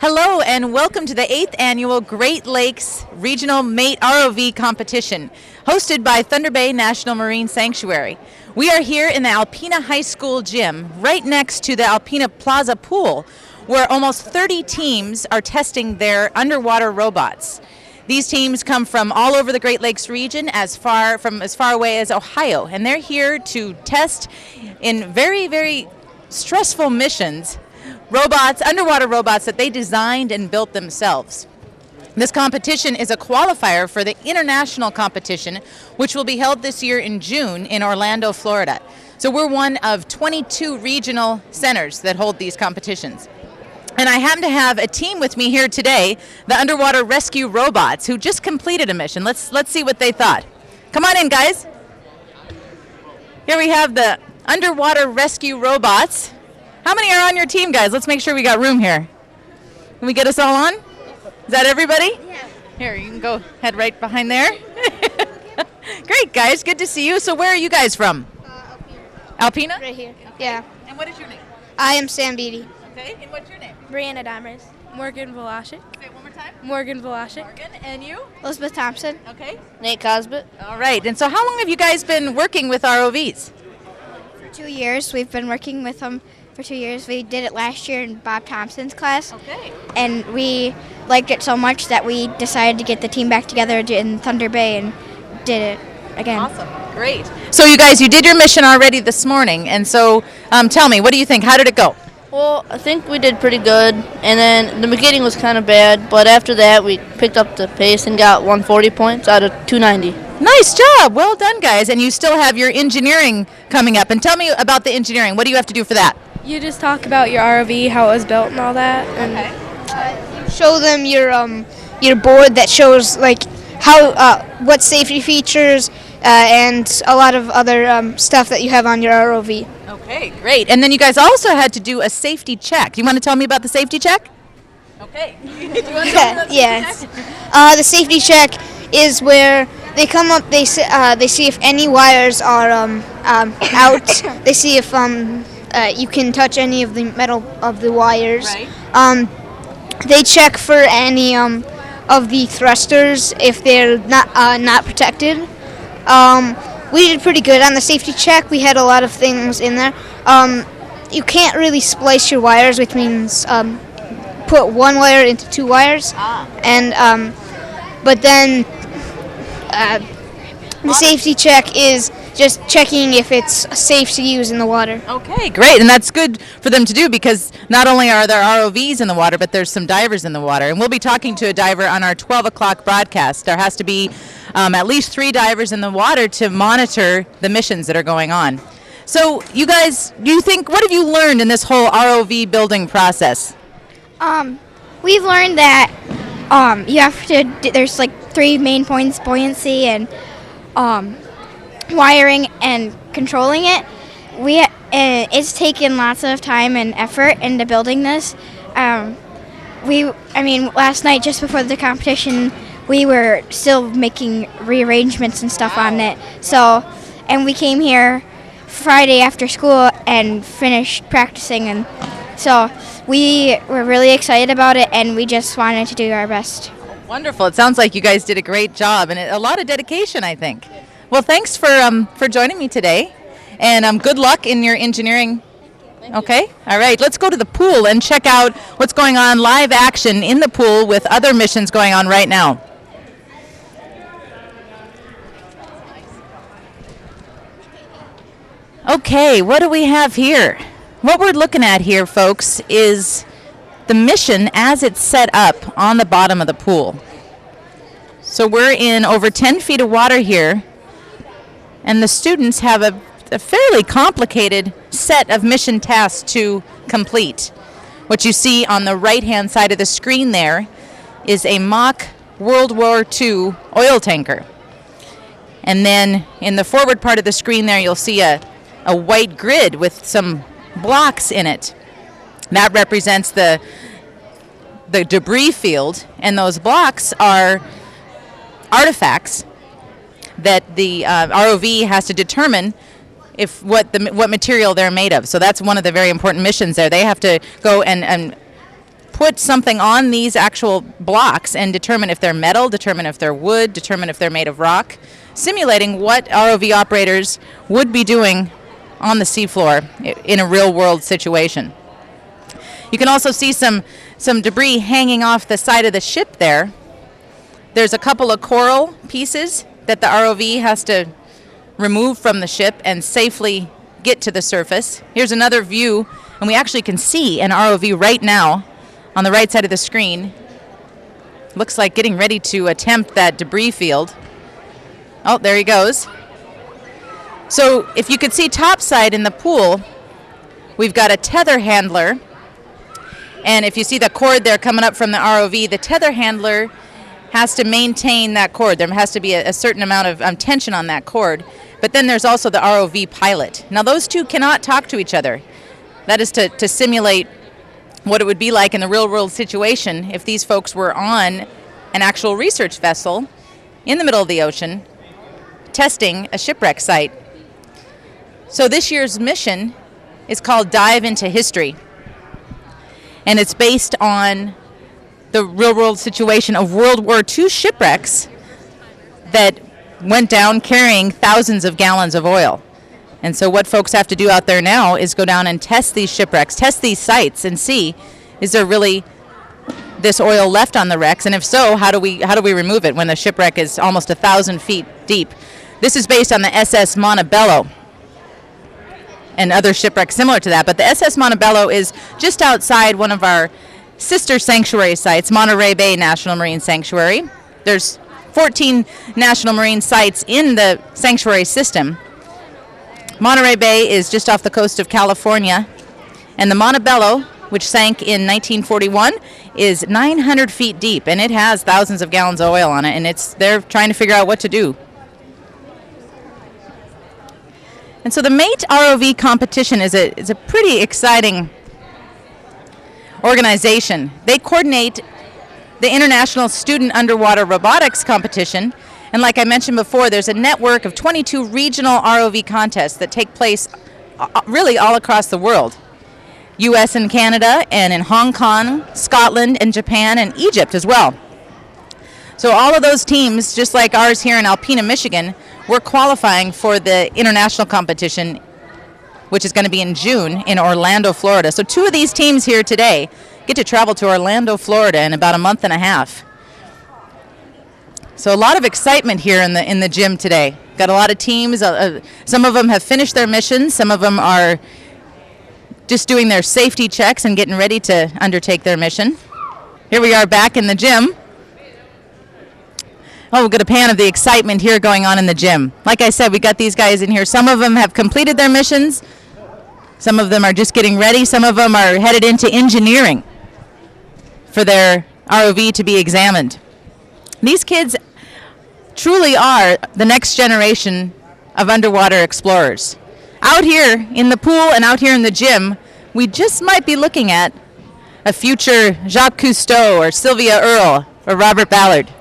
Hello and welcome to the 8th Annual Great Lakes Regional Mate ROV Competition, hosted by Thunder Bay National Marine Sanctuary. We are here in the Alpena High School gym, right next to the Alpena Plaza pool, where almost 30 teams are testing their underwater robots. These teams come from all over the Great Lakes region, as far away as Ohio, and they're here to test in very, very stressful missions underwater robots that they designed and built themselves. This competition is a qualifier for the international competition, which will be held this year in June in Orlando, Florida. So we're one of 22 regional centers that hold these competitions. And I happen to have a team with me here today, the Underwater Rescue Robots, who just completed a mission. Let's see what they thought. Come on in, guys. Here we have the Underwater Rescue Robots. How many are on your team, guys? Let's make sure we got room here. Can we get us all on? Is that everybody? Yeah. Here, you can go head right behind there. Great, guys. Good to see you. So where are you guys from? Alpena. Right here. Okay. Yeah. And what is your name? I am Sam Beatty. Okay. And what's your name? Brianna Damers. Morgan Velashik. Say it one more time. Morgan Velashik. Morgan. And you? Elizabeth Thompson. Okay. Nate Cosbit. All right. And so how long have you guys been working with ROVs? For 2 years. We've been working with them for 2 years. We did it last year in Bob Thompson's class. Okay. And we liked it so much that we decided to get the team back together in Thunder Bay and did it again. Awesome. Great. So you guys, you did your mission already this morning. And so tell me, what do you think? How did it go? Well, I think we did pretty good, and then the beginning was kind of bad, but after that we picked up the pace and got 140 points out of 290. Nice job. Well done, guys. And you still have your engineering coming up. And tell me about the engineering. What do you have to do for that? You just talk about your ROV, how it was built and all that. And Show them your board that shows like how what safety features and a lot of other stuff that you have on your ROV. Okay, great. And then you guys also had to do a safety check. You want to tell me about the safety check? Okay. Do you want to tell me about the Yes. safety check? The safety check is where they come up. They see if any wires are out. They see if you can touch any of the metal of the wires. Right. They check for any of the thrusters if they're not protected. We did pretty good on the safety check. We had a lot of things in there. You can't really splice your wires, which means put one wire into two wires. And but then the safety check is just checking if it's safe to use in the water. Okay, great. And that's good for them to do because not only are there ROVs in the water, but there's some divers in the water. And we'll be talking to a diver on our 12 o'clock broadcast. There has to be at least 3 divers in the water to monitor the missions that are going on. So you guys, what have you learned in this whole ROV building process? We've learned that you have to, there's like 3 main points: buoyancy and wiring and controlling it. It's taken lots of time and effort into building this. Last night just before the competition, we were still making rearrangements and stuff on it. So, and we came here Friday after school and finished practicing, and so we were really excited about it, and we just wanted to do our best. Wonderful. It sounds like you guys did a great job and a lot of dedication, I think. Well, thanks for joining me today, and good luck in your engineering. Okay? All right. Let's go to the pool and check out what's going on, live action in the pool with other missions going on right now. Okay, what do we have here? What we're looking at here, folks, is the mission as it's set up on the bottom of the pool. So we're in over 10 feet of water here, and the students have a fairly complicated set of mission tasks to complete. What you see on the right-hand side of the screen there is a mock World War II oil tanker. And then in the forward part of the screen there, you'll see a white grid with some blocks in it. That represents the debris field, and those blocks are artifacts that the ROV has to determine what material they're made of. So that's one of the very important missions there. They have to go and put something on these actual blocks and determine if they're metal, determine if they're wood, determine if they're made of rock, simulating what ROV operators would be doing on the seafloor in a real-world situation. You can also see some debris hanging off the side of the ship there. There's a couple of coral pieces that the ROV has to remove from the ship and safely get to the surface. Here's another view, and we actually can see an ROV right now on the right side of the screen. Looks like getting ready to attempt that debris field. Oh, there he goes. So if you could see topside in the pool, we've got a tether handler. And if you see the cord there coming up from the ROV, the tether handler has to maintain that cord. There has to be a certain amount of tension on that cord. But then there's also the ROV pilot. Now those two cannot talk to each other. That is to simulate what it would be like in the real world situation if these folks were on an actual research vessel in the middle of the ocean testing a shipwreck site. So this year's mission is called Dive into History. And it's based on the real world situation of World War II shipwrecks that went down carrying thousands of gallons of oil. And so what folks have to do out there now is go down and test these shipwrecks, test these sites, and see, is there really this oil left on the wrecks? And if so, how do we remove it when the shipwreck is almost 1,000 feet deep? This is based on the SS Montebello and other shipwrecks similar to that. But the SS Montebello is just outside one of our sister sanctuary sites, Monterey Bay National Marine Sanctuary. There's 14 National Marine sites in the sanctuary system. Monterey Bay is just off the coast of California, and the Montebello, which sank in 1941, is 900 feet deep, and it has thousands of gallons of oil on it, and they're trying to figure out what to do. And so the MATE ROV competition is a pretty exciting organization. They coordinate the International Student Underwater Robotics Competition. And like I mentioned before, there's a network of 22 regional ROV contests that take place really all across the world. U.S. and Canada, and in Hong Kong, Scotland, and Japan, and Egypt as well. So all of those teams, just like ours here in Alpena, Michigan, we're qualifying for the international competition, which is going to be in June in Orlando, Florida. So two of these teams here today get to travel to Orlando, Florida in about a month and a half. So a lot of excitement here in the gym today. Got a lot of teams. Some of them have finished their missions. Some of them are just doing their safety checks and getting ready to undertake their mission. Here we are back in the gym. Oh, we'll get a pan of the excitement here going on in the gym. Like I said, we got these guys in here. Some of them have completed their missions. Some of them are just getting ready. Some of them are headed into engineering for their ROV to be examined. These kids truly are the next generation of underwater explorers. Out here in the pool and out here in the gym, we just might be looking at a future Jacques Cousteau or Sylvia Earle or Robert Ballard.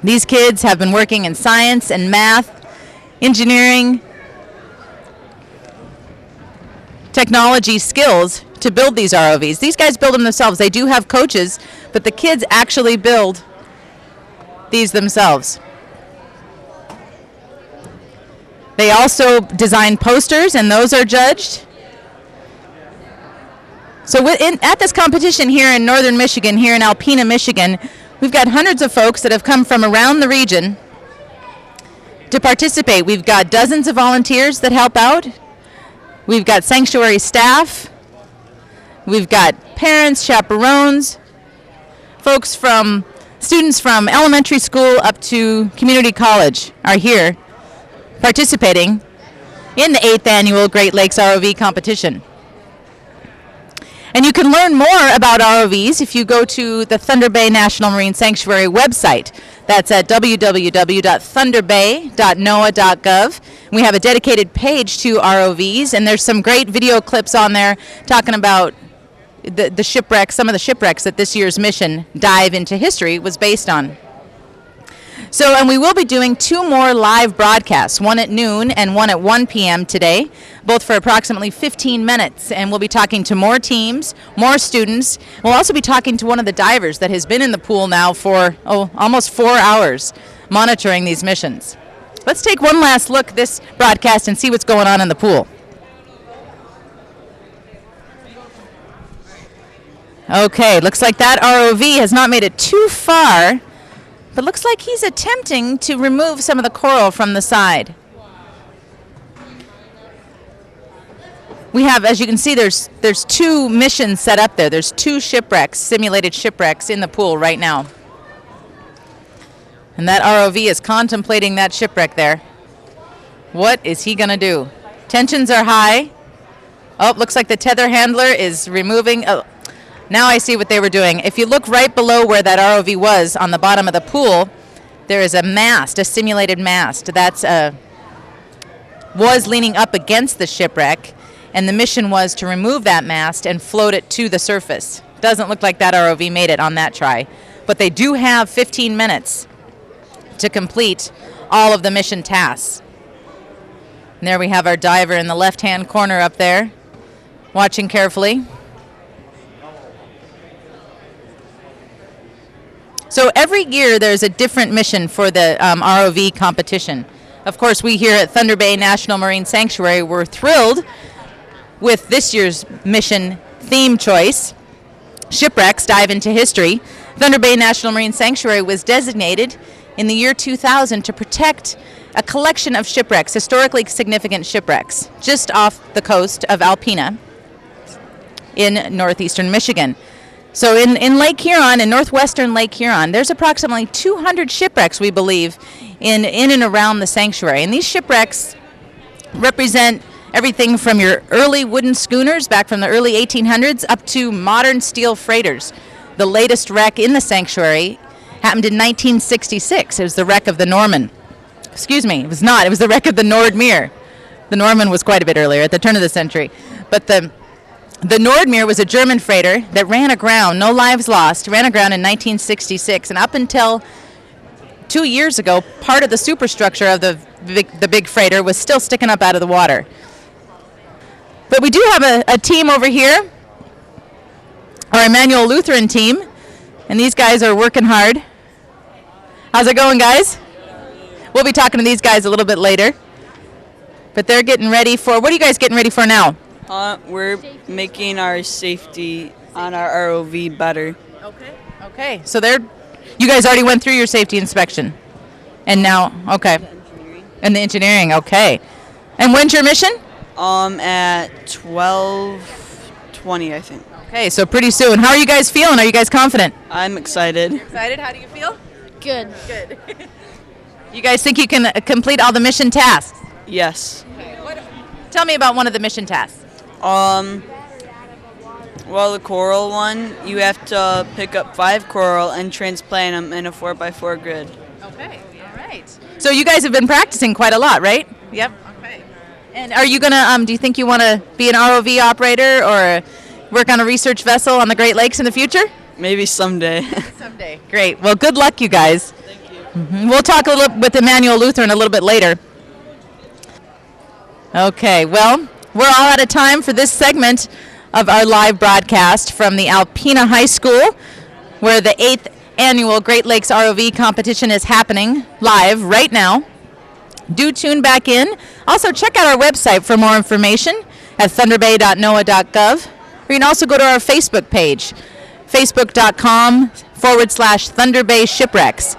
These kids have been working in science and math, engineering, technology skills to build these ROVs. These guys build them themselves. They do have coaches, but the kids actually build these themselves. They also design posters, and those are judged. So at this competition here in northern Michigan, here in Alpena, Michigan, we've got hundreds of folks that have come from around the region to participate. We've got dozens of volunteers that help out. We've got sanctuary staff. We've got parents, chaperones, students from elementary school up to community college are here participating in the 8th annual Great Lakes ROV competition. And you can learn more about ROVs if you go to the Thunder Bay National Marine Sanctuary website. That's at www.thunderbay.noaa.gov. We have a dedicated page to ROVs, and there's some great video clips on there talking about the shipwrecks, some of the shipwrecks that this year's mission, Dive into History, was based on. So, and we will be doing 2 more live broadcasts, one at noon and one at 1 p.m. today, both for approximately 15 minutes. And we'll be talking to more teams, more students. We'll also be talking to one of the divers that has been in the pool now for, almost 4 hours, monitoring these missions. Let's take one last look at this broadcast and see what's going on in the pool. Okay, looks like that ROV has not made it too far, but looks like he's attempting to remove some of the coral from the side. We have, as you can see, there's 2 missions set up there. There's 2 shipwrecks, simulated shipwrecks in the pool right now. And that ROV is contemplating that shipwreck there. What is he going to do? Tensions are high. Oh, looks like the tether handler is removing. Oh, now I see what they were doing. If you look right below where that ROV was on the bottom of the pool, there is a mast, a simulated mast. That's was leaning up against the shipwreck, and the mission was to remove that mast and float it to the surface. Doesn't look like that ROV made it on that try, but they do have 15 minutes to complete all of the mission tasks. And there we have our diver in the left-hand corner up there, watching carefully. So every year there's a different mission for the ROV competition. Of course, we here at Thunder Bay National Marine Sanctuary were thrilled with this year's mission theme choice, Shipwrecks Dive into History. Thunder Bay National Marine Sanctuary was designated in the year 2000 to protect a collection of shipwrecks, historically significant shipwrecks, just off the coast of Alpena in northeastern Michigan. So in Lake Huron, in northwestern Lake Huron, there's approximately 200 shipwrecks, we believe, in and around the sanctuary. And these shipwrecks represent everything from your early wooden schooners back from the early 1800s up to modern steel freighters. The latest wreck in the sanctuary happened in 1966. It was the wreck of the Norman. Excuse me, it was not. It was the wreck of the Nordmeer. The Norman was quite a bit earlier, at the turn of the century. But the Nordmeer was a German freighter that ran aground, no lives lost, ran aground in 1966. And up until 2 years ago, part of the superstructure of the big freighter was still sticking up out of the water. But we do have a team over here, our Emmanuel Lutheran team, and these guys are working hard. How's it going, guys? We'll be talking to these guys a little bit later. But they're getting ready for, what are you guys getting ready for now? We're making our safety on our ROV better. Okay. So you guys already went through your safety inspection. And now, okay. And the engineering, okay. And when's your mission? At 12:20, I think. Okay, so pretty soon. How are you guys feeling? Are you guys confident? I'm excited. Excited? How do you feel? Good. Good. You guys think you can complete all the mission tasks? Yes. Okay. Tell me about one of the mission tasks. Well, the coral one, you have to pick up 5 coral and transplant them in a 4x4 grid. Okay, all right. So you guys have been practicing quite a lot, right? Yep. Okay. And are you gonna? Do you think you want to be an ROV operator or work on a research vessel on the Great Lakes in the future? Maybe someday. Someday. Great. Well, good luck, you guys. Thank you. Mm-hmm. We'll talk a little with Emmanuel Lutheran a little bit later. Okay. Well, we're all out of time for this segment of our live broadcast from the Alpena High School, where the 8th annual Great Lakes ROV competition is happening live right now. Do tune back in. Also, check out our website for more information at thunderbay.noaa.gov. Or you can also go to our Facebook page, facebook.com/Thunder Bay Shipwrecks.